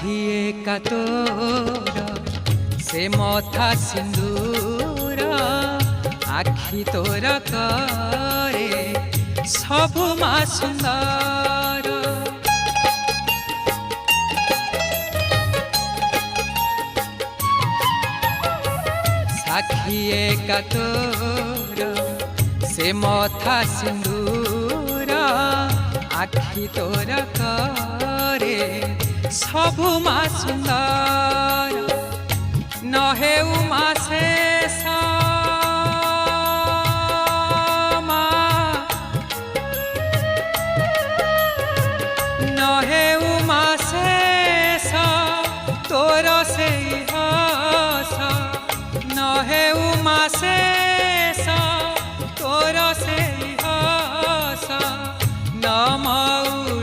सखिए का तोर से मथा सिंदूर आखि तोर करे सबु मा सुंदर सखिए का तोर से मथा सिंदूर आखि तोर करे सबु मा सुंदर नहे उमा शेष नहे उमा शेष तोर से हस नहे उमा शेष